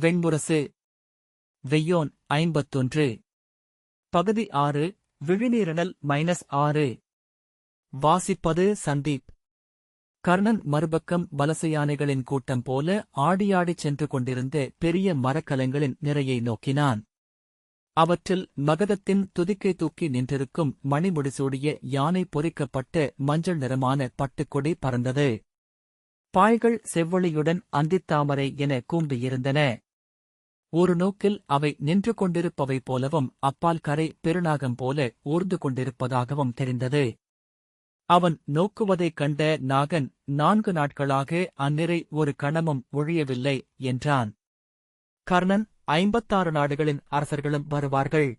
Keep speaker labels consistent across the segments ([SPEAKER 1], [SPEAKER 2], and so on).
[SPEAKER 1] வெண்முரசு. வெய்யோன் 51. பகுதி 6. விழிநீரனல் -6. வாசிப்பது சந்தீப். கர்ணன் மறுபக்கம் வலசையானைகளின் கூட்டம் போல ஆடியாடிச் சென்று கொண்டிருந்த பெரிய மரக்கலங்களின் நிறையை நோக்கினான். அவற்றில் மகதத்தின் துதிக்கை தூக்கி நின்றிருக்கும் மணிமுடிசூடிய யானை பொறிக்கப்பட்ட மஞ்சள் நிறமான பட்டுக்கொடி பறந்தது. பாய்கள் செவ்வொளியுடன் அந்தித்தாமரை என கூம்பியிருந்தன. ஒரு நோக்கில் அவை நின்று கொண்டிருப்பவை போலவும் அப்பால் கரை பெருநாகம் போல ஊர்ந்து கொண்டிருப்பதாகவும் தெரிந்தது. அவன் நோக்குவதைக் கண்ட நாகன் 4 நாட்களாக அந்நிறை ஒரு கணமும் ஒழியவில்லை என்றான். கர்ணன் 56 நாடுகளின் அரசர்களும் வருவார்கள்.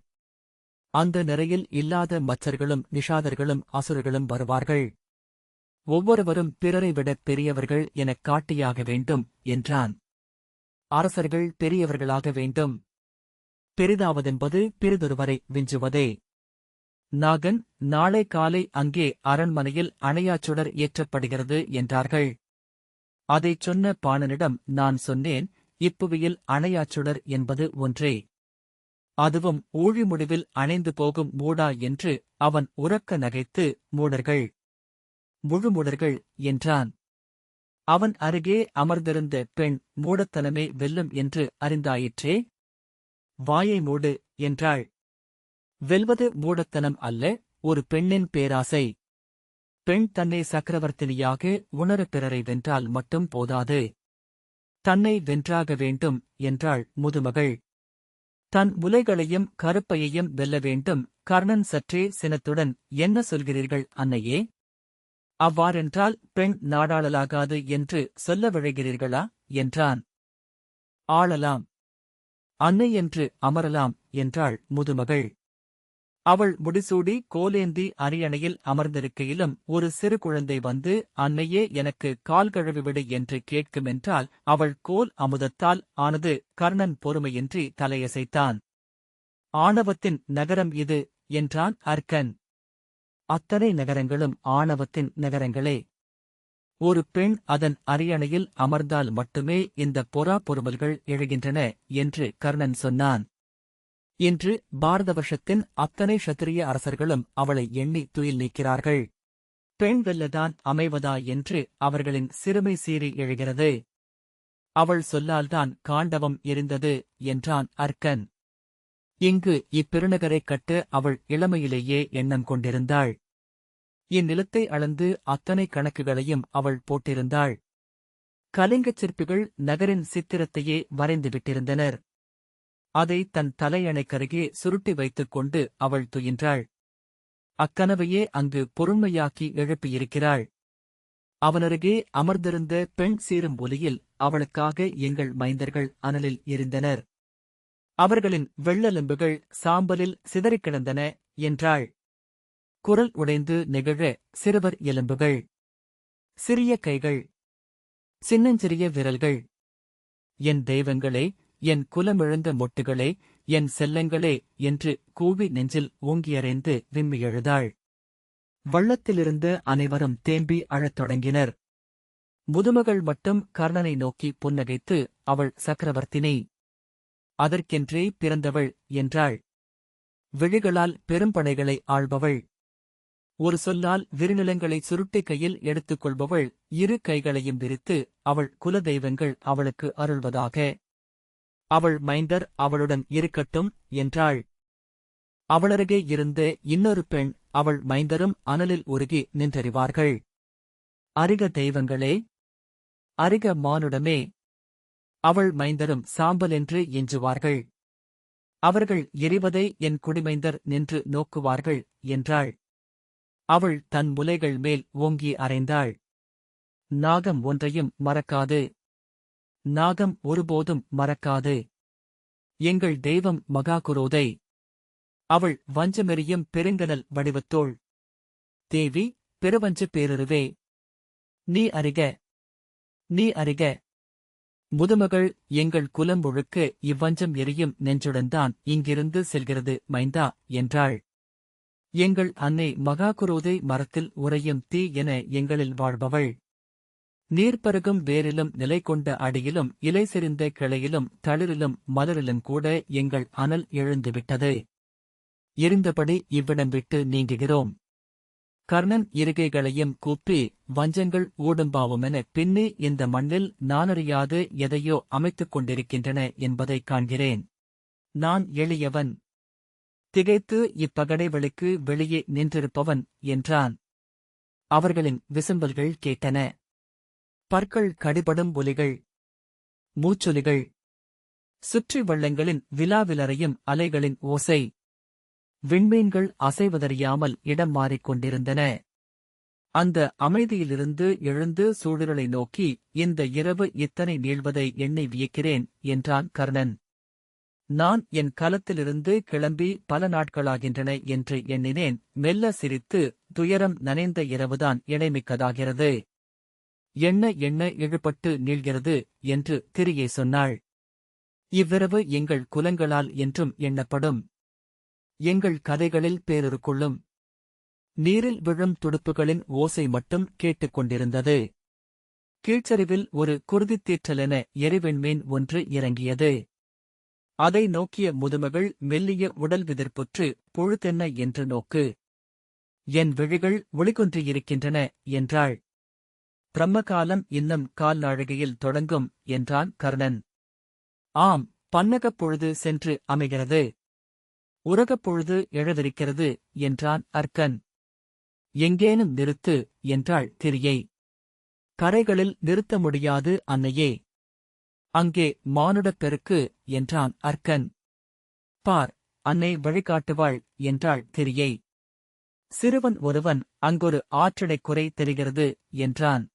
[SPEAKER 1] அந்த நிறையில் இல்லாத மச்சர்களும் நிஷாதர்களும் அசுரர்களும் வருவார்கள். ஒவ்வொருவரும் பிறரை விடப் பெரியவர்கள் எனக் காட்டியாக வேண்டும் என்றான். அரசர்கள் பெரியவர்களாக வேண்டும். பெரிதாவதென்பது பிறிதொருவரை விஞ்சுவதே. நாகன், நாளை காலை அங்கே அரண்மனையில் அணையாச்சுடர் ஏற்றப்படுகிறது என்றார்கள். அதைச் சொன்ன பாணனிடம் நான் சொன்னேன், இப்புவியில் அணையாச்சுடர் என்பது ஒன்றே. அதுவும் ஊழி முடிவில் அணைந்து போகும் மூடா என்று அவன் உரக்க நகைத்து மூடர்கள், முழுமுடர்கள் என்றான். அவன் அருகே அமர்ந்திருந்த பெண் மூடத்தனமே வெல்லும் என்று அறிந்தாயிற்றே. வாயை மூடு என்றாள். வெல்வது மூடத்தனம் அல்ல, ஒரு பெண்ணின் பேராசை. பெண் தன்னை சக்கரவர்த்தினியாக உணர பிறரை வென்றால் மட்டும் போதாது, தன்னை வென்றாக வேண்டும் என்றாள் முதுமகள். தன் முலைகளையும் கருப்பையையும் வெல்ல வேண்டும். கர்ணன் சற்றே சினத்துடன், என்ன சொல்கிறீர்கள் அன்னையே? அவ்வாறென்றால் பெண் நாடாளலாகாது என்று சொல்ல விழைகிறீர்களா என்றான். ஆளலாம், அன்னை என்று அமரலாம் என்றாள் முதுமகள். அவள் முடிசூடி கோலேந்தி அரியணையில் அமர்ந்திருக்கையிலும் ஒரு சிறு குழந்தை வந்து அன்னையே எனக்கு கால் கழுவிவிடு என்று கேட்குமென்றால் அவள் கோல் அமுதத்தால் ஆனது. கர்ணன் பொறுமையின்றி தலையசைத்தான். ஆணவத்தின் நகரம் இது என்றான் அர்க்கன். அத்தனை நகரங்களும் ஆணவத்தின் நகரங்களே. ஒரு பெண் அதன் அரியணையில் அமர்ந்தால் மட்டுமே இந்த பொறா பொறுமல்கள் எழுகின்றன என்று கர்ணன் சொன்னான். இன்று பாரத வருஷத்தின் அத்தனை க்ஷத்திரிய அரசர்களும் அவளை எண்ணி துயில் நீக்கிறார்கள். பெண் வெல்லதான் அமைவதா என்று அவர்களின் சிறுமை சீறி எழுகிறது. அவள் சொல்லால்தான் காண்டவம் எரிந்தது என்றான் அர்க்கன். இங்கு இப்பெருநகரைக் கட்ட அவள் இளமையிலேயே எண்ணம் கொண்டிருந்தாள். இந்நிலத்தை அளந்து அத்தனை கணக்குகளையும் அவள் போட்டிருந்தாள். கலிங்கச் சிற்பிகள் நகரின் சித்திரத்தையே வரைந்துவிட்டிருந்தனர். அதை தன் தலையணைக்கருகே சுருட்டி வைத்துக் கொண்டு அவள் துயின்றாள். அக்கனவையே அங்கு பொருண்மையாக்கி எழுப்பியிருக்கிறாள். அவனருகே அமர்ந்திருந்த பெண் சீரும் ஒலியில் அவளுக்காக எங்கள் மைந்தர்கள் அனலில் எரிந்தனர். அவர்களின் வெள்ளெலும்புகள் சாம்பலில் சிதறிக் கிடந்தன என்றாள். குரல் உடைந்து நெகிழ சிறுவர் எலும்புகள், சிறிய கைகள், சின்னஞ்சிறிய விரல்கள். என் தெய்வங்களே, என் குலமிழந்த மொட்டுகளே, என் செல்லங்களே என்று கூவி நெஞ்சில் ஓங்கியறைந்து விம்மி எழுதாள். வள்ளத்திலிருந்த அனைவரும் தேம்பி அழத் தொடங்கினர். முதுமகள் மட்டும் கர்ணனை நோக்கி புன்னகைத்து, அவள் சக்கரவர்த்தினி, அதற்கென்றே பிறந்தவள் என்றாள். விழிகளால் பெரும்படைகளை ஆள்பவள், ஒரு சொல்லால் விரிநிலங்களை சுருட்டி கையில் எடுத்துக் கொள்பவள், இரு கைகளையும் விரித்து அவள் குலதெய்வங்கள் அவளுக்கு அருள்வதாக. அவள் மைந்தர் அவளுடன் இருக்கட்டும் என்றாள். அவளருகே இருந்த இன்னொரு பெண், அவள் மைந்தரும் அனலில் உருகி நின்றறிவார்கள். அரிக தெய்வங்களே, அரிக மானுடமே, அவள் மைந்தரும் சாம்பலென்று எஞ்சுவார்கள். அவர்கள் எரிவதை என் குடிமைந்தர் நின்று நோக்குவார்கள் என்றாள். அவள் தன் முலைகள் மேல் ஓங்கி அறைந்தாள். நாகம் ஒன்றையும் மறக்காது, நாகம் ஒருபோதும் மறக்காது. எங்கள் தெய்வம் மகாகுரோதை, அவள் வஞ்சமெறியும் பெருங்கனல் வடிவத்தோள். தேவி, பெருவஞ்ச பேருருவே, நீ அறிக, நீ அறிக. முதுமகள், எங்கள் குலம் முழுக்க இவ்வஞ்சம் எரியும் நெஞ்சுடன்தான் இங்கிருந்து செல்கிறது மைந்தா என்றாள். எங்கள் அன்னை மகாகுரோதை மரத்தில் உறையும் தீ என எங்களில் வாழ்பவள். நீர்ப்பருகும் வேரிலும் நிலை கொண்ட அடியிலும் இலை செறிந்த கிளையிலும் தளிரிலும் மலரிலும் கூட எங்கள் அனல் எழுந்துவிட்டது. எரிந்தபடி இவ்விடம் விட்டு நீங்குகிறோம். கர்ணன் இருகைகளையும் கூப்பி, வஞ்சங்கள் ஊடும்பாவுமென பின்னி இந்த மண்ணில் நானறியாது எதையோ அமைத்துக் கொண்டிருக்கின்றன என்பதைக் காண்கிறேன். நான் எளியவன், திகைத்து இப்பகடைவெளிக்கு வெளியே நின்றிருப்பவன் என்றான். அவர்களின் விசும்பல்கள் கேட்டன. பற்கள் கடிபடும் ஒலிகள், மூச்சொலிகள், சுற்றி வெள்ளங்களின் விலாவிலறையும் அலைகளின் ஓசை. விண்மீன்கள் அசைவதறியாமல் இடம் மாறிக்கொண்டிருந்தன. அந்த அமைதியிலிருந்து எழுந்து சூழலை நோக்கி, இந்த இரவு இத்தனை நீள்வதை எண்ணி வியக்கிறேன் என்றான் கர்ணன். நான் என் கலத்திலிருந்து கிளம்பி பல நாட்களாகின்றன என்று எண்ணினேன். மெல்ல சிரித்து, துயரம் நனைந்த இரவுதான் இணைமிக்கதாகிறது. எண்ண எண்ண இழுபட்டு நீள்கிறது என்று திரியை சொன்னாள். இவ்விரவு எங்கள் குலங்களால் என்றும் எண்ணப்படும். எங்கள் கதைகளில் பேருருக்குள்ளும். நீரில் விழும் துடுப்புகளின் ஓசை மட்டும் கேட்டுக்கொண்டிருந்தது. கீழ்ச்சரிவில் ஒரு குருதித்தீற்றலென எரிவிண்மீன் ஒன்று இறங்கியது. அதை நோக்கிய முதுமகள் மெல்லிய உடல் விதிர்ப்புற்று, பொழுதென்ன என்று நோக்கு. என் விழிகள் ஒளிகொன்றியிருக்கின்றன என்றாள். பிரம்மகாலம் இன்னும் கால் நாழிகையில் தொடங்கும் என்றான் கர்ணன். ஆம், பன்னகப் பொழுது சென்று அமைகிறது. உரகப் பொழுது எழவிருக்கிறது என்றான் அர்க்கன். எங்கேனும் நிறுத்து என்றாள் திரியை. கரைகளில் நிறுத்த முடியாது அன்னையே. அங்கே மானுடப் பெருக்கு என்றான் அர்க்கன். பார், அன்னை வழிகாட்டுவாள் என்றாள் திரியை. சிறுவன் ஒருவன், அங்கொரு ஆற்றிடைக் குறை தெரிகிறது என்றான்.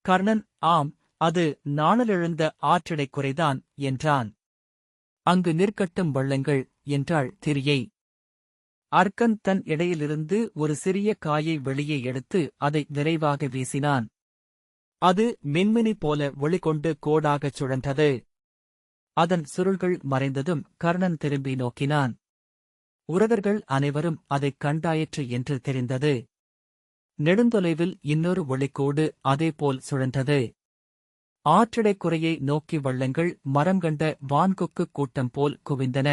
[SPEAKER 1] கர்ணன், ஆம், அது நாணலெழுந்த ஆற்றிடைக் குறைதான் என்றான். அங்கு நிற்கட்டும் வள்ளங்கள் என்றாள் திரியை. அர்க்கன் தன் இடையிலிருந்து ஒரு சிறிய காயை வெளியே எடுத்து அதை விரைவாக வீசினான். அது மின்மினி போல ஒளிகொண்டு கோடாகச் சுழன்றது. அதன் சுருள்கள் மறைந்ததும் கர்ணன் திரும்பி நோக்கினான். உரகர்கள் அனைவரும் அதைக் கண்டாயிற்று என்று தெரிந்தது. நெடுந்தொலைவில் இன்னொரு ஒளிக்கோடு அதேபோல் சுழன்றது. ஆற்றிடைக் குறையை நோக்கி வள்ளங்கள் மரம் கண்ட வான்கொக்கு கூட்டம் போல் குவிந்தன.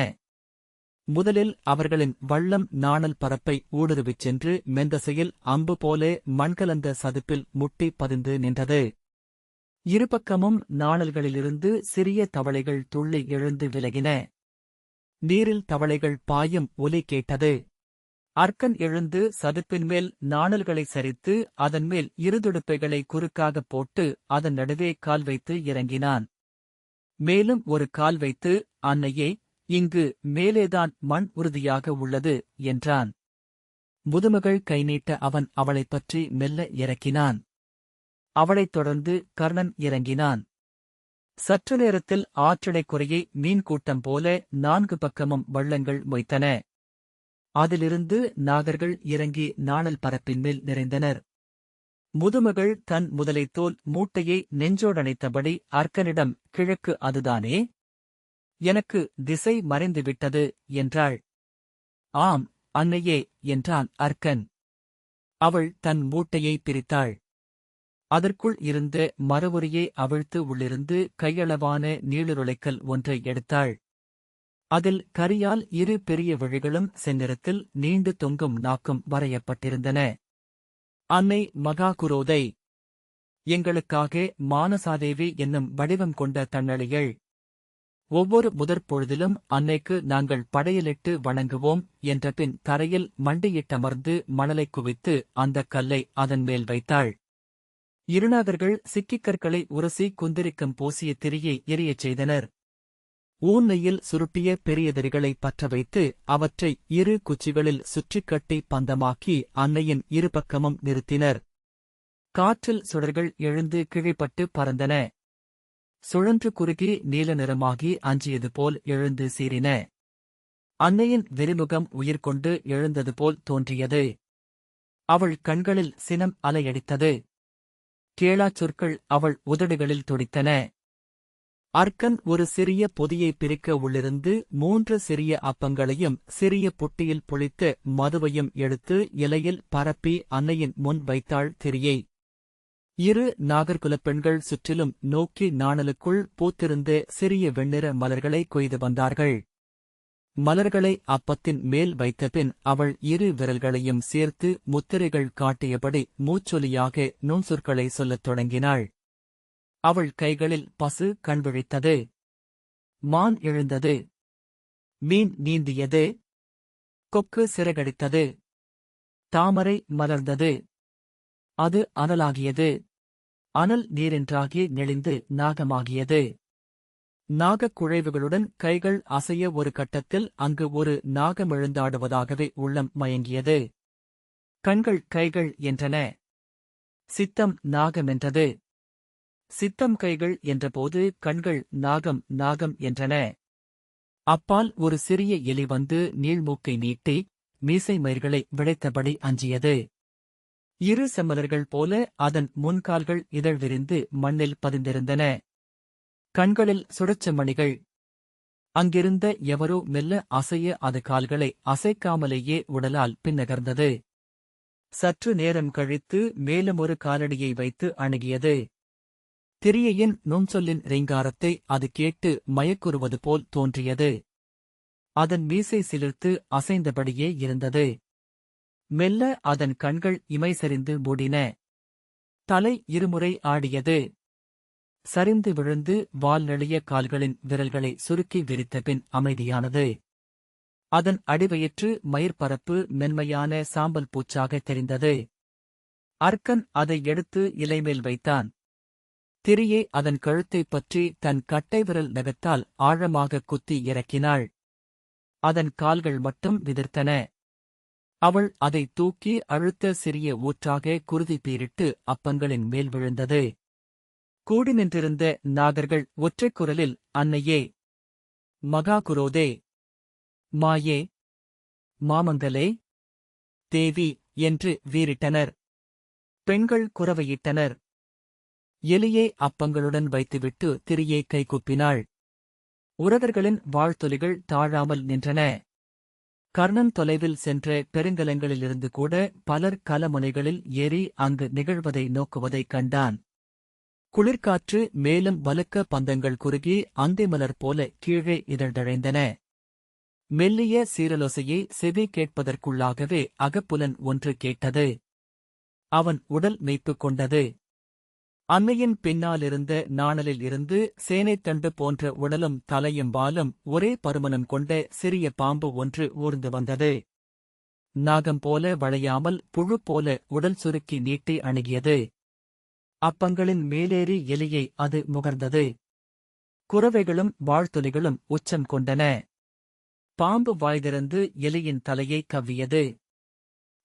[SPEAKER 1] முதலில் அவர்களின் வள்ளம் நாணல் பரப்பை ஊடுருவிச் சென்று மெந்தசையில் அம்பு போலே மண்கலந்த சதுப்பில் முட்டி பதிந்து நின்றது. இருபக்கமும் நாணல்களிலிருந்து சிறிய தவளைகள் துள்ளி எழுந்து விலகின. நீரில் தவளைகள் பாயும் ஒலி கேட்டது. அர்க்கன் எழுந்து சதுப்பின்மேல் நாணல்களை சரித்து அதன்மேல் இருதுடுப்பைகளை குறுக்காகப் போட்டு அதன் நடுவே கால் வைத்து இறங்கினான். மேலும் ஒரு கால் வைத்து, அன்னையே, இங்கு மேலேதான் மண் உறுதியாக உள்ளது என்றான். முதுமகள் கை நீட்ட அவன் அவளைப் பற்றி மெல்ல இறக்கினான். அவளைத் தொடர்ந்து கர்ணன் இறங்கினான். சற்று நேரத்தில் ஆற்றிடைக் குறையை மீன் கூட்டம் போல 4 பக்கமும் வள்ளங்கள் மொய்த்தன. அதிலிருந்து நாகர்கள் இறங்கி நாணல் பரப்பின்மேல் நிறைந்தனர். முதுமகள் தன் முதலைத்தோல் மூட்டையை நெஞ்சோடணைத்தபடி அர்க்கனிடம், கிழக்கு அதுதானே? எனக்கு திசை மறைந்துவிட்டது என்றாள். ஆம், அன்னையே என்றான் அர்க்கன். அவள் தன் மூட்டையை பிரித்தாள். அதற்குள் இருந்த மரவுரியை அவிழ்த்து உள்ளிருந்து கையளவான நீளுருளைக்கல் ஒன்றை எடுத்தாள். அதில் கரியால் 2 பெரிய விழிகளும் செந்நிறத்தில் நீண்டு தொங்கும் நாக்கும் வரையப்பட்டிருந்தன. அன்னை மகாகுரோதை, எங்களுக்காக மானசாதேவி என்னும் வடிவம் கொண்ட தன்னழிகள். ஒவ்வொரு முதற்பொழுதிலும் அன்னைக்கு நாங்கள் படையலிட்டு வணங்குவோம் என்றபின் தரையில் மண்டியிட்டமர்ந்து மணலைக் குவித்து அந்தக் கல்லை அதன் மேல் வைத்தாள். இருநாகர்கள் சிக்கிக்கற்களை உரசி குந்திரிக்கம் பூசிய திரியை எரியச் செய்தனர். ஊன்னையில் சுருட்டிய பெரிய தறிகளை பற்ற வைத்து அவற்றை 2 குச்சிகளில் சுற்றிக் கட்டி பந்தமாக்கி அன்னையின் இருபக்கமும் நிறுத்தினர். காற்றில் சுடர்கள் எழுந்து கிழிப்பட்டு பறந்தன. சுழன்று குறுகி நீல நிறமாகி அஞ்சியது போல் எழுந்து சீறின. அன்னையின் வெறிமுகம் உயிர் கொண்டு எழுந்தது போல் தோன்றியது. அவள் கண்களில் சினம் அலையடித்தது. கேளாச் சொற்கள் அவள் உதடுகளில் துடித்தன. அர்க்கன் ஒரு சிறிய பொதியை பிரிக்க உள்ளிருந்து 3 சிறிய அப்பங்களையும் சிறிய புட்டியில் பொளித்த மதுவையும் எடுத்து இலையில் பரப்பி அன்னையின் முன் வைத்தாள் திரியை. இரு நாகர்குலப் பெண்கள் சுற்றிலும் நோக்கி நாணலுக்குள் பூத்திருந்த சிறிய வெண்ணிற மலர்களை கொய்து வந்தார்கள். மலர்களை அப்பத்தின் மேல் வைத்தபின் அவள் இரு விரல்களையும் சேர்த்து முத்திரைகள் காட்டியபடி மூச்சொலியாக நுண்சொற்களை சொல்லத் தொடங்கினாள். அவள் கைகளில் பசு கண்விழித்தது. மான் எழுந்தது. மீன் நீந்தியது. கொக்கு சிறகடித்தது. தாமரை மலர்ந்தது. அது அனலாகியது. அனல் நீரென்றாகி நெளிந்து நாகமாகியது. நாகக் குழைவுகளுடன் கைகள் அசைய ஒரு கட்டத்தில் அங்கு ஒரு நாகமெழுந்தாடுவதாகவே உள்ளம் மயங்கியது. கண்கள் கைகள் என்றன. சித்தம் நாகமென்றது. சித்தம் கைகள் என்றபோது கண்கள் நாகம் நாகம் என்றன. அப்பால் ஒரு சிறிய எலி வந்து நீள்மூக்கை நீட்டி மீசை மயிர்களை விளைத்தபடி அஞ்சியது. இரு செம்மலர்கள் போல அதன் முன்கால்கள் இதழ் விரிந்து மண்ணில் பதிந்திருந்தன. கண்களில் சுடச்சமணிகள். அங்கிருந்த எவரோ மெல்ல அசைய அது கால்களை அசைக்காமலேயே உடலால் பின்னகர்ந்தது. சற்று நேரம் கழித்து மேலும் ஒரு காலடியை வைத்து அணுகியது. திரியையின் நுண்சொல்லின் ரீங்காரத்தை அது கேட்டு மயக்குறுவது போல் தோன்றியது. அதன் மீசை சிலிர்த்து அசைந்தபடியே இருந்தது. மெல்ல அதன் கண்கள் இமை சரிந்து மூடின. தலை இருமுறை ஆடியது. சரிந்து விழுந்து வால் நெளிய கால்களின் விரல்களை சுருக்கி விரித்தபின் அமைதியானது. அதன் அடிவயிற்று மயிர்பரப்பு மென்மையான சாம்பல் பூச்சாகத் தெரிந்தது. அர்க்கன் அதை எடுத்து இலைமேல் வைத்தான். திரியே அதன் கழுத்தைப் பற்றி தன் கட்டைவிரல் நகத்தால் ஆழமாக குத்தி இறக்கினாள். அதன் கால்கள் மட்டும் விதிர்த்தன. அவள் அதை தூக்கி அழுத்த சிறிய ஊற்றாக குருதி பீரிட்டு அப்பங்களின் மேல் விழுந்தது. கூடி நின்றிருந்த நாகர்கள் ஒற்றைக் குரலில் அன்னையே, மகாகுரோதே, மாயே, மாமங்கலே, தேவி என்று வீறிட்டனர். பெண்கள் குரவையிட்டனர். எலியை அப்பங்களுடன் வைத்துவிட்டு திரியை கைகூப்பினாள். உரதர்களின் வாழ்த்தொலிகள் தாழாமல் நின்றன. கர்ணன் தொலைவில் சென்ற பெருங்கலங்களிலிருந்து கூட பலர் கலமுனைகளில் ஏறி அங்கு நிகழ்வதை நோக்குவதைக் கண்டான். குளிர்காற்று மேலும் வலுக்க பந்தங்கள் குறுகி அந்திமலர் போல கீழே இதழ்தழைந்தன. மெல்லிய சீரலோசையை செவி கேட்பதற்குள்ளாகவே அகப்புலன் ஒன்று கேட்டது. அவன் உடல் மெய்ப்புக் கொண்டது. அன்னையின் பின்னாலிருந்த நாணலில் இருந்து சேனைத்தண்டு போன்ற உடலும் தலையும் வாலும் ஒரே பருமனம் கொண்ட சிறிய பாம்பு ஒன்று ஊர்ந்து வந்தது. நாகம் போல வளையாமல் புழு போல உடல் சுருக்கி நீட்டி அணுகியது. அப்பங்களின் மேலேறி எலியை அது முகர்ந்தது. குரவைகளும் வாழ்த்தொலிகளும் உச்சம் கொண்டன. பாம்பு வாய் திறந்து எலியின் தலையை கவ்வியது.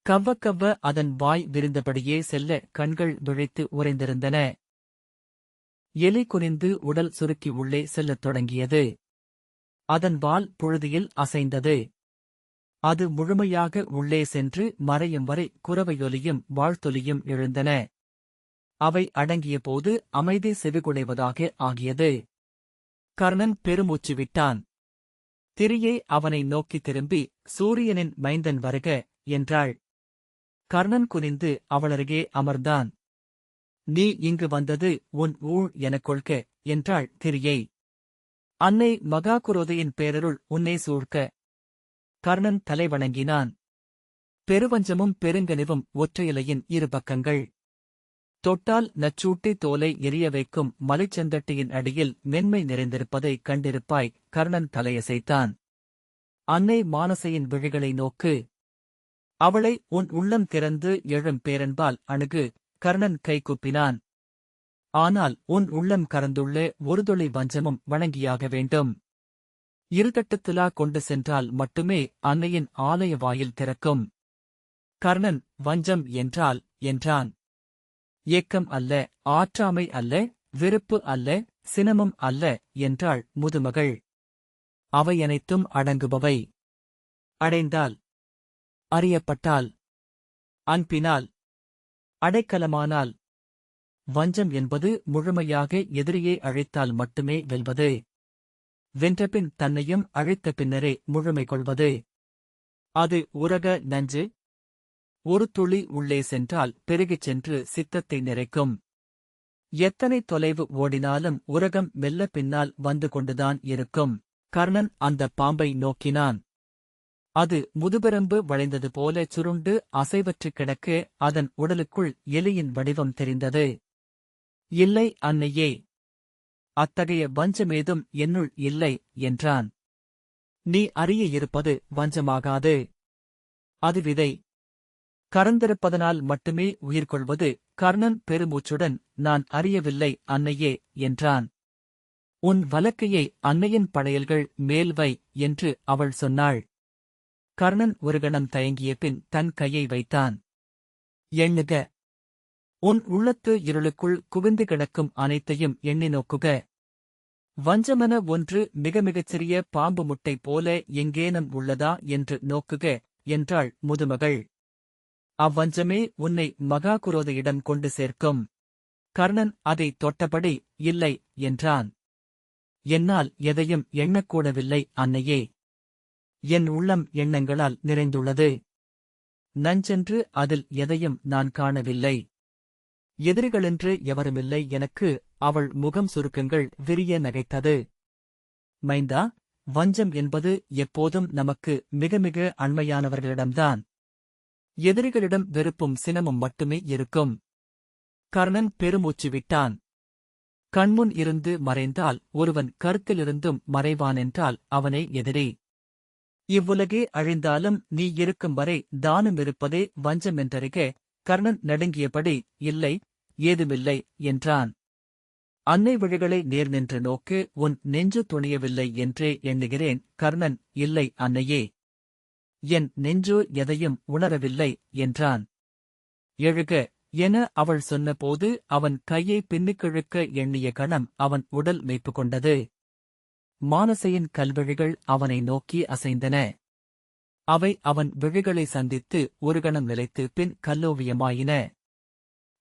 [SPEAKER 1] கவ்வ அதன் வாய் விரிந்தபடியே செல்ல கண்கள் விழித்து உறைந்திருந்தன. எலி குனிந்து உடல் சுருக்கி உள்ளே செல்லத் தொடங்கியது. அதன் வால் புழுதியில் அசைந்தது. அது முழுமையாக உள்ளே சென்று மறையும் வரை குரவையொலியும் வாழ்த்தொலியும் எழுந்தன. அவை அடங்கியபோது அமைதி செவிகுலைவதாக ஆகியது. கர்ணன் பெருமூச்சு விட்டான். திரியை அவனை நோக்கி திரும்பி, சூரியனின் மைந்தன் வருக என்றாள். கர்ணன் குனிந்து அவளருகே அமர்ந்தான். நீ இங்கு வந்தது உன் ஊழ் எனக் கொள்க என்றாள் திரியை. அன்னை மகாகுரோதையின் பேரருள் உன்னை சூழ்க்க. கர்ணன் தலை வணங்கினான். பெருவஞ்சமும் பெருங்கனிவும் ஒற்றையிலையின் இரு பக்கங்கள். தொட்டால் நச்சூட்டி தோலை எரிய வைக்கும் மலைச்செந்தட்டியின் அடியில் மென்மை நிறைந்திருப்பதைக் கண்டிருப்பாய். கர்ணன் தலையசைத்தான். அன்னை மானசையின் விழிகளை நோக்கு. அவளை உன் உள்ளம் திறந்து எழும் பேரன்பால் அணுகு. கர்ணன் கைகூப்பினான். ஆனால் உன் உள்ளம் கறந்துள்ள ஒரு துளி வஞ்சமும் வணங்கியாக வேண்டும். இருதட்டுத்திலா கொண்டு சென்றால் மட்டுமே அன்னையின் ஆலய வாயில் திறக்கும். கர்ணன் வஞ்சம் என்றால் என்றான். ஏக்கம் அல்ல, ஆற்றாமை அல்ல, வெறுப்பு அல்ல, சினமும் அல்ல என்றாள் முதுமகள். அவையனைத்தும் அடங்குபவை. அடைந்தால், அறியப்பட்டால், அன்பினால், அடைக்கலமானால். வஞ்சம் என்பது முழுமையாக எதிரியை அழைத்தால் மட்டுமே வெல்வது. வென்றபின் தன்னையும் அழைத்த பின்னரே முழுமை கொள்வது. அது உரக நஞ்சு. ஒரு துளி உள்ளே சென்றால் பெருகிச் சென்று சித்தத்தை நிறைக்கும். எத்தனை தொலைவு ஓடினாலும் உரகம் மெல்ல பின்னால் வந்து கொண்டுதான் இருக்கும். கர்ணன் அந்த பாம்பை நோக்கினான். அது முதுபெரும்பு வளைந்தது போல சுருண்டு அசைவற்று கிடக்க அதன் உடலுக்குள் எலியின் வடிவம் தெரிந்தது. இல்லை அன்னையே, அத்தகைய வஞ்சமேதும் என்னுள் இல்லை என்றான். நீ அறிய இருப்பது வஞ்சமாகாது. அது விதை. கறந்திருப்பதனால் மட்டுமே உயிர் கொள்வது. கர்ணன் பெருமூச்சுடன் நான் அறியவில்லை அன்னையே என்றான். உன் வலக்கையை அன்னையின் படையல்கள் மேல் வை என்று அவள் சொன்னாள். கர்ணன் ஒரு கணம் தயங்கிய பின் தன் கையை வைத்தான். எண்ணுக. உன் உள்ளத்து இருளுக்குள் குவிந்து கிடக்கும் அனைத்தையும் எண்ணி நோக்குக. வஞ்சமென ஒன்று மிகச் சிறிய பாம்பு முட்டை போல எங்கேனும் உள்ளதா என்று நோக்குக என்றாள் முதுமகள். அவ்வஞ்சமே உன்னை மகாகுரோதையிடம் கொண்டு சேர்க்கும். கர்ணன் அதை தொட்டபடி இல்லை என்றான். என்னால் எதையும் எண்ணக்கூடவில்லை அன்னையே. என் உள்ளம் எண்ணங்களால் நிறைந்துள்ளது. நஞ்சென்று அதில் எதையும் நான் காணவில்லை. எதிரிகளென்று எவருமில்லை எனக்கு. அவள் முகம் சுருக்கங்கள் விரிய நகைத்தது. மைந்தா, வஞ்சம் என்பது எப்போதும் நமக்கு மிக அண்மையானவர்களிடம்தான். எதிரிகளிடம் வெறுப்பும் சினமும் மட்டுமே இருக்கும். கர்ணன் பெருமூச்சு விட்டான். கண்முன் இருந்து மறைந்தால் ஒருவன் கருத்திலிருந்தும் மறைவானென்றால் அவனே எதிரி. இவ்வுலகே அழிந்தாலும் நீ இருக்கும் வரை தானும் இருப்பதே வஞ்சமென்றறிக. கர்ணன் நடுங்கியபடி இல்லை, ஏதுமில்லை என்றான். அன்னை விழிகளை நேர் நின்று நோக்கு. உன் நெஞ்சு துணியவில்லை என்றே எண்ணுகிறேன். கர்ணன் இல்லை அன்னையே, என் நெஞ்சு எதையும் உணரவில்லை என்றான். எழுக என அவள் சொன்னபோது அவன் கையை பின்னுக்கிழுக்க எண்ணிய கணம் அவன் உடல் மெய்ப்பு கொண்டது. மானசையின் கல்விழிகள் அவனை நோக்கி அசைந்தன. அவை அவன் விழிகளை சந்தித்து ஒரு கணம் நிலைத்து பின் கல்லோவியமாயின.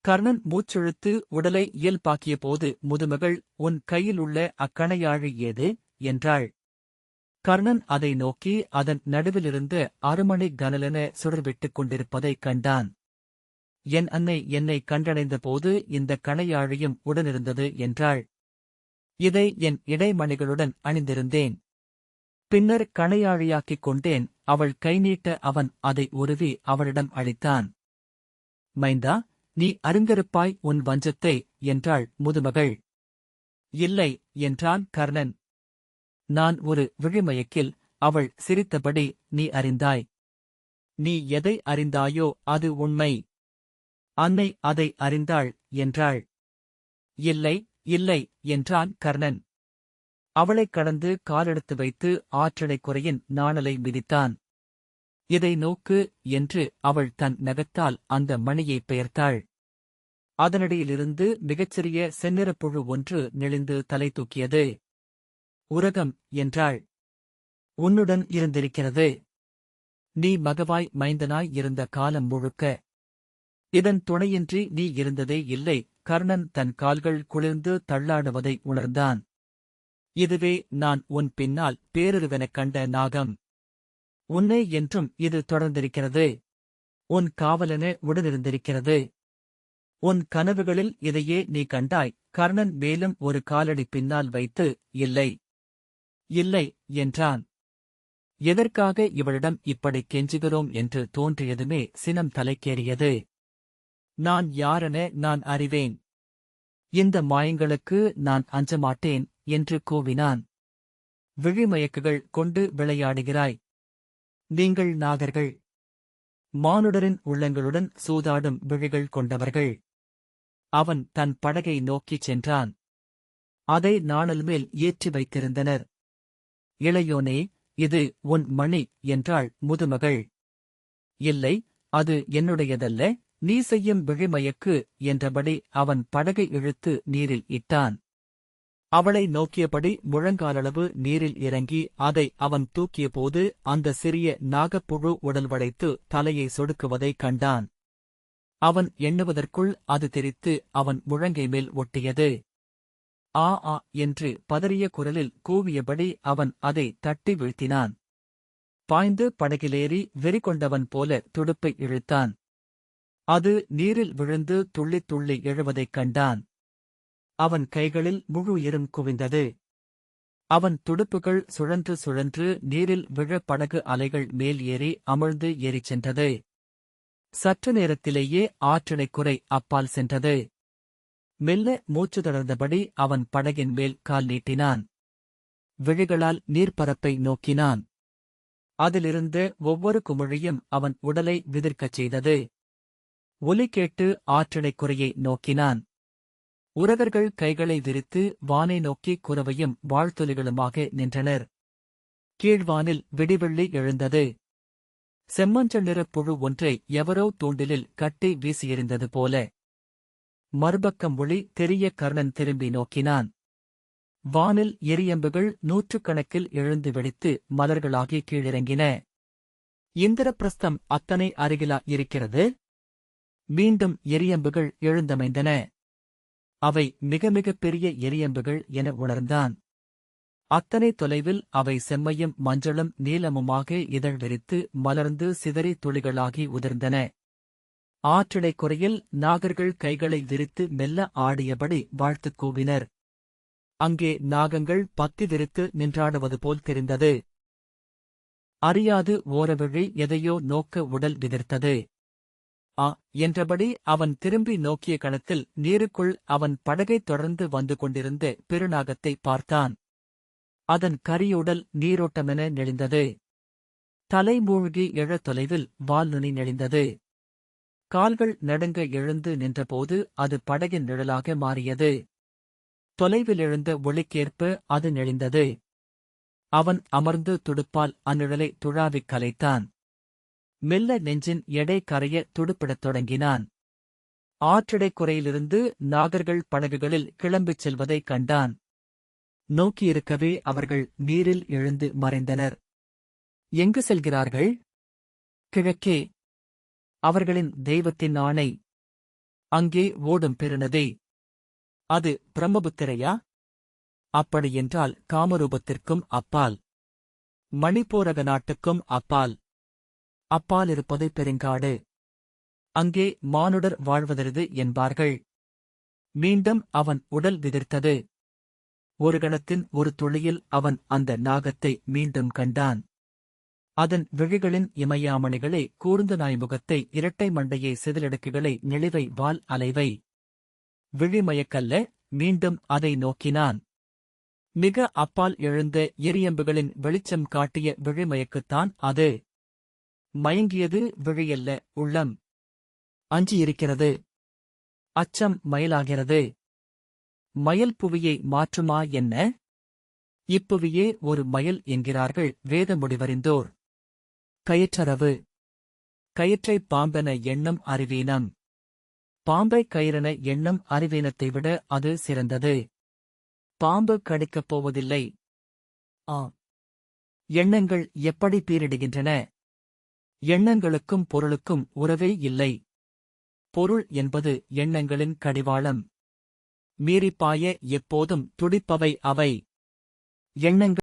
[SPEAKER 1] கர்ணன் மூச்செழுத்து உடலை இயல்பாக்கிய போது முதுமகள் உன் கையில் உள்ள அக்கணையாழி ஏது என்றாள். கர்ணன் அதை நோக்கி அதன் நடுவிலிருந்து அருமணி கனலென சுடர்விட்டுக் கொண்டிருப்பதைக் கண்டான். என் அன்னை என்னை கண்டடைந்த போது இந்த கணையாழியும் உடனிருந்தது என்றாள். இதை என் இடைமணிகளுடன் அணிந்திருந்தேன். பின்னர் கணையாழியாக்கிக் கொண்டேன். அவள் கை நீட்ட அவன் அதை உருவி அவளிடம் அளித்தான். மைந்தா, நீ அறிந்திருப்பாய் உன் வஞ்சத்தை என்றாள் முதுமகள். இல்லை என்றான் கர்ணன். நான் ஒரு விழிமயக்கில். அவள் சிரித்தபடி நீ அறிந்தாய். நீ எதை அறிந்தாயோ அது உண்மை. அன்னை அதை அறிந்தாள் என்றாள். இல்லை இல்லை என்றான் கர்ணன். அவளைக் கடந்து காலெடுத்து வைத்து ஆற்றலைக் குறையின் நாணலை மிதித்தான். இதை நோக்கு என்று அவள் தன் நகத்தால் அந்த மணியைப் பெயர்த்தாள். அதனடியிலிருந்து மிகச்சிறிய செந்நிறப்புழு ஒன்று நெளிந்து தலை தூக்கியது. உரகம் என்றாள். உன்னுடன் இருந்திருக்கிறது. நீ மகவாய் மைந்தனாய் இருந்த காலம் முழுக்க இதன் துணையின்றி நீ இருந்ததே இல்லை. கர்ணன் தன் கால்கள் குளிர்ந்து தள்ளாடுவதை உணர்ந்தான். இதுவே நான் உன் பின்னால் பேருருவெனக் கண்ட நாகம். உன்னை என்றும் இது தொடர்ந்திருக்கிறது. உன் காவலென உடனிருந்திருக்கிறது. உன் கனவுகளில் இதையே நீ கண்டாய். கர்ணன் மேலும் ஒரு காலடி பின்னால் வைத்து இல்லை இல்லை என்றான். எதற்காக இவளிடம் இப்படி கெஞ்சுகிறோம் என்று தோன்றியதுமே சினம் தலைக்கேறியது. நான் யாரென நான் அறிவேன். இந்த மாயங்களுக்கு நான் அஞ்சமாட்டேன் என்று கூவினான். விழிமயக்குகள் கொண்டு விளையாடுகிறாய். நீங்கள் நாகர்கள். மானுடரின் உள்ளங்களுடன் சூதாடும் விழிகள் கொண்டவர்கள். அவன் தன் படகை நோக்கிச் சென்றான். அதை நாணல் மேல் ஏற்றி வைத்திருந்தனர். இளையோனே, இது உன் மணி என்றாள் முதுமகள். இல்லை, அது என்னுடையதல்ல. நீ செய்யும் விழிமயக்கு என்றபடி அவன் படகை இழுத்து நீரில் இட்டான். அவளை நோக்கியபடி முழங்காலளவு நீரில் இறங்கி அதை அவன் தூக்கியபோது அந்த சிறிய நாகப்புழு உடல் வளைத்து தலையை சொடுக்குவதைக் கண்டான். அவன் எண்ணுவதற்குள் அது தெரித்து அவன் முழங்கை மேல் ஒட்டியது. ஆ ஆ என்று பதறிய குரலில் கூவியபடி அவன் அதை தட்டி வீழ்த்தினான். பாய்ந்து படகிலேறி வெறிகொண்டவன் போல துடுப்பை இழுத்தான். அது நீரில் விழுந்து துள்ளித் துள்ளி எழுவதைக் கண்டான். அவன் கைகளில் முழு உயிரும் குவிந்தது. அவன் துடுப்புகள் சுழன்று சுழன்று நீரில் விழ படகு அலைகள் மேல் ஏறி அமிழ்ந்து ஏறிச் சென்றது. சற்று நேரத்திலேயே ஆற்றலைக்குறை அப்பால் சென்றது. மெல்ல மூச்சு தொடர்ந்தபடி அவன் படகின் மேல் கால் நீட்டினான். விழிகளால் நீர்ப்பரப்பை நோக்கினான். அதிலிருந்த ஒவ்வொரு குமிழியும் அவன் உடலை விதிர்க்கச் செய்தது. ஒலி கேட்டு ஆற்றலைக்குறையை நோக்கினான். உரகர்கள் கைகளை விரித்து வானை நோக்கி குரவையும் வாழ்த்துளிகளுமாக நின்றனர். கீழ்வானில் விடிவெள்ளி எழுந்தது. செம்மஞ்சள் நிறப் புழு ஒன்றை எவரோ தூண்டிலில் கட்டி வீசியெறிந்தது போல. மறுபக்கம் ஒளி தெரிய கர்ணன் திரும்பி நோக்கினான். வானில் எரியம்புகள் நூற்றுக்கணக்கில் எழுந்து வெடித்து மலர்களாகி கீழிறங்கின. இந்திரபிரஸ்தம் அத்தனை அருகிலா இருக்கிறது? மீண்டும் எரியம்புகள் எழுந்தமைந்தன. அவை மிக மிகப் பெரிய எரியம்புகள் என உணர்ந்தான். அத்தனை தொலைவில் அவை செம்மையும் மஞ்சளும் நீலமுமாக இதழ் விரித்து மலர்ந்து சிதறி துளிகளாகி உதிர்ந்தன. ஆற்றலைக்குறையில் நாகர்கள் கைகளை விரித்து மெல்ல ஆடியபடி வாழ்த்துக் கூவினர். அங்கே நாகங்கள் பத்தி விரித்து நின்றாடுவது போல் தெரிந்தது. அறியாது ஓரவிழி எதையோ நோக்க உடல் விதிர்த்தது. என்றபடி அவன் திரும்பி நோக்கிய கணத்தில் நீருக்குள் அவன் படகைத் தொடர்ந்து வந்து கொண்டிருந்த பெருநாகத்தை பார்த்தான். அதன் கரியுடல் நீரோட்டமென நெளிந்தது. தலை மூழ்கி எழத் தொலைவில் வால் நுனி நெளிந்தது. கால்கள் நடுங்க எழுந்து நின்றபோது அது படகின் நிழலாக மாறியது. தொலைவில் எழுந்த ஒளிக்கேற்ப அது நெளிந்தது. அவன் அமர்ந்து துடுப்பால் அந்நிழலை துழாவிக் கலைத்தான். மெல்ல நெஞ்சின் எடை கரைய துடுப்பிடத் தொடங்கினான். ஆற்றடைக்குறையிலிருந்து நாகர்கள் படகுகளில் கிளம்பிச் செல்வதைக் கண்டான். நோக்கியிருக்கவே அவர்கள் நீரில் எழுந்து மறைந்தனர். எங்கு செல்கிறார்கள்? கிழக்கே. அவர்களின் தெய்வத்தின் ஆணை. அங்கே ஓடும் பெருநதி. அது பிரம்மபுத்திரையா? அப்படியென்றால் காமரூபத்திற்கும் அப்பால், மணிப்பூரக நாட்டுக்கும் அப்பால். அப்பாலிருப்பது பெருங்காடு. அங்கே மானுடர் வாழ்வதறிது என்பார்கள். மீண்டும் அவன் உடல் விதிர்த்தது. ஒரு கணத்தின் ஒரு துளியில் அவன் அந்த நாகத்தை மீண்டும் கண்டான். அதன் விழிகளின் இமயாமணிகளை கூர்ந்த நாய்முகத்தை இரட்டை மண்டையை செதிலடுக்குகளை நெளிவை வால் அலைவை. விழிமயக்கல்ல, மீண்டும் அதை நோக்கினான். மிக அப்பால் எழுந்த எரியம்புகளின் வெளிச்சம் காட்டிய விழிமயக்குத்தான் அது. மயங்கியது விழியல்ல, உள்ளம். அஞ்சியிருக்கிறது. அச்சம் மயலாகிறது. மயல் புவியை மாற்றுமா என்ன? இப்புவியே ஒரு மயல் என்கிறார்கள் வேத முடிவறிந்தோர். கயிற்றரவு. கயிற்றைப் பாம்பென எண்ணம் அறிவீனம். பாம்பை கயிறென எண்ணம் அறிவீனத்தை விட அது சிறந்தது. பாம்பு கடிக்கப் போவதில்லை. எண்ணங்கள் எப்படி பீரிடுகின்றன? எண்ணங்களுக்கும் பொருளுக்கும் உறவே இல்லை. பொருள் என்பது எண்ணங்களின் கடிவாளம். மீறிப்பாய எப்போதும் துடிப்பவை அவை. எண்ணங்கள்